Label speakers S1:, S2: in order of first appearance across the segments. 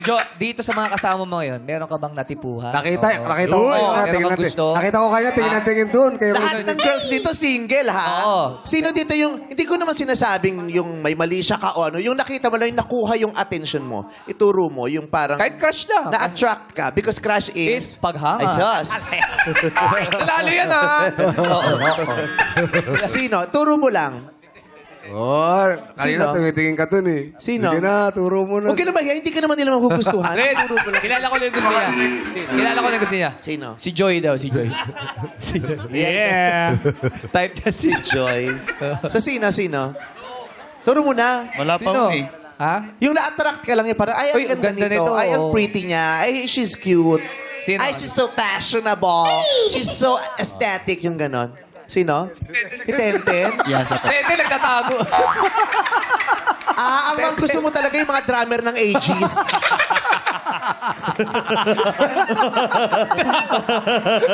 S1: Jo, dito sa mga kasama mo ngayon, meron ka bang natipuhan?
S2: Nakita ko
S1: Oo,
S2: kayo.
S1: meron
S2: Tingnan
S1: bang
S2: natin.
S1: gusto?
S2: Nakita ko kayo na tingnan doon. Kay
S3: Lahat
S2: Rose.
S3: ng girls dito single, ha?
S1: Oo.
S3: Sino dito yung, hindi ko naman sinasabing yung may mali siya ka o ano, yung nakita mo lang, yung nakuha yung attention mo, ituro mo, yung parang
S1: Kahit crush lang.
S3: na-attract ka because crush
S1: Is
S3: is...
S1: paghanga.
S3: Ay, sus.
S1: Lalo yan, ha?
S3: Sino? Turo mo lang.
S2: Kanina
S3: Sino?
S2: tumitingin ka doon eh.
S3: Sino?
S2: Sige na, turo mo na.
S3: Huwag ka naman, hindi ka naman nila magugustuhan.
S1: Red,
S3: Turo mo lang.
S1: kilala ko na yung gusto niya. Kilala ko na yung gusto niya.
S3: Sino?
S1: Si Joy daw, si Joy. Si Joy.
S4: Yeah.
S1: Type niya si
S3: Si Joy. So, sino? Turo mo na.
S4: Wala pa
S1: Sino?
S4: ako eh.
S1: Ha?
S3: Yung na-attract ka lang yung parang, ay, ang
S1: Uy, ang
S3: ganda
S1: ganda
S3: nito.
S1: nito.
S3: Ay, ang pretty niya. Ay, she's cute.
S1: Sino?
S3: Ay, she's so fashionable. She's so aesthetic, yung ganon. Sino? Si Tenten?
S4: Yes, ako.
S1: Hindi, nagtatago.
S3: Ang mga gusto mo talaga yung mga drummer ng ages.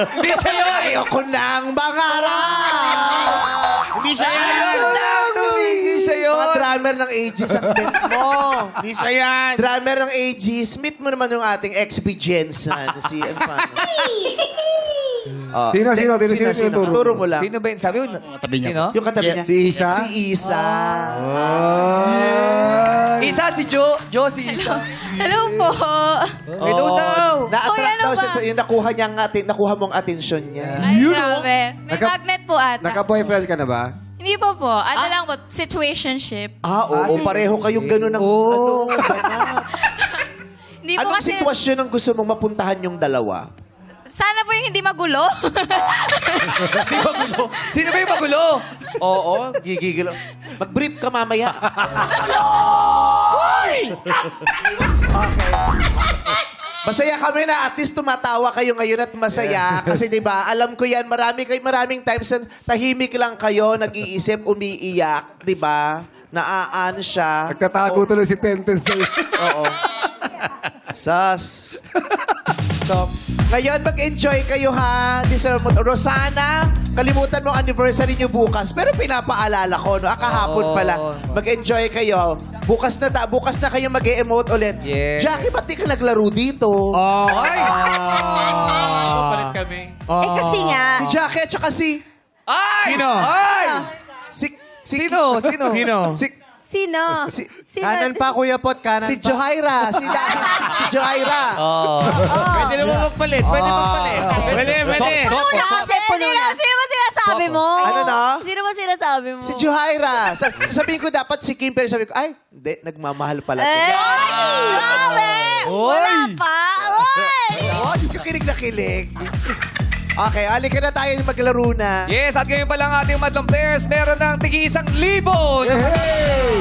S1: Hindi siya yun!
S3: Ayoko nang mangarap!
S4: Hindi siya yan!
S1: Hindi siya yun!
S3: Mga drummer ng ages ang bet mo.
S4: Hindi siya yan!
S3: Drummer ng ages, meet mo naman yung ating XB Jensen. Si, ano pa? Oh,
S2: Sino turo?
S3: Turo mo lang.
S1: Sino ba yun? Sabi mo,
S4: Katabi niya.
S1: sino?
S3: Yung katabi niya.
S2: Si Isa?
S3: Si Isa.
S1: Isa, si Jo. Jo, si Isa.
S5: Hello po.
S1: Hello daw.
S3: Na-attract
S5: Uy, ano
S3: daw siya
S5: ba?
S3: sa yung nakuha mong atensyon niya.
S5: Ay, grabe. May
S2: Nagka-
S5: magnet po ata.
S2: Naka-boyfriend ka na ba?
S5: Hindi po po. Ano lang po, situationship.
S3: Oo, pareho kayong gano'n ng...
S1: Oo.
S5: Hindi po
S3: Anong
S5: kasi...
S3: sitwasyon ang gusto mong mapuntahan yung dalawa?
S5: Sana po yung hindi magulo.
S1: Di magulo. Sino ba yung magulo?
S3: Oo, gigigil. Mag-brief ka mamaya. Okay. Masaya kami na at least tumatawa kayo ngayon at masaya. Kasi 'di ba, alam ko 'yan, maraming times na tahimik lang kayo, nag-iisip, umiiyak, 'di ba? Naaan siya.
S2: Nagtatago tuloy si Tenten sa'yo.
S3: Oo. Sas. So, ngayon mag-enjoy kayo ha. Deserve mo. Rosana, kalimutan mo ang anniversary niyo bukas. Pero pinapaalala ko, no? Kahapon pala. Mag-enjoy kayo. Bukas na kayo mag-e-emote ulit.
S1: Yes.
S3: Jackie, ba't di ka naglaro dito?
S1: Ay! Palit kami.
S5: Eh kasi nga...
S3: Si Jackie at saka si...
S1: Ay!
S4: Sino?
S1: Ay! Sino? Sino?
S4: Sino?
S5: Sino?
S3: Si...
S5: Sino?
S4: Kanan pa, Kuya Pot. Kanan
S3: Si
S4: pa.
S3: Johaira. Si Johaira.
S1: Oh.
S4: Pwede naman magpalit. Pwede magpalit. Pwede.
S5: Ano na? Sino ba sinasabi mo?
S3: Ano na?
S5: Sino ba sinasabi mo?
S3: Si Johaira. Sabihin ko dapat si Kim, pero sabi ko, ay, hindi, nagmamahal pala.
S5: Eh! Grabe! Wala pa! Oy!
S3: Oh, Diyos ko, kilig na kilig. Okay, halika na tayo maglaro na.
S1: Yes, at ngayon pa lang ating madlong players, meron ng tig-1,000.
S2: Hey!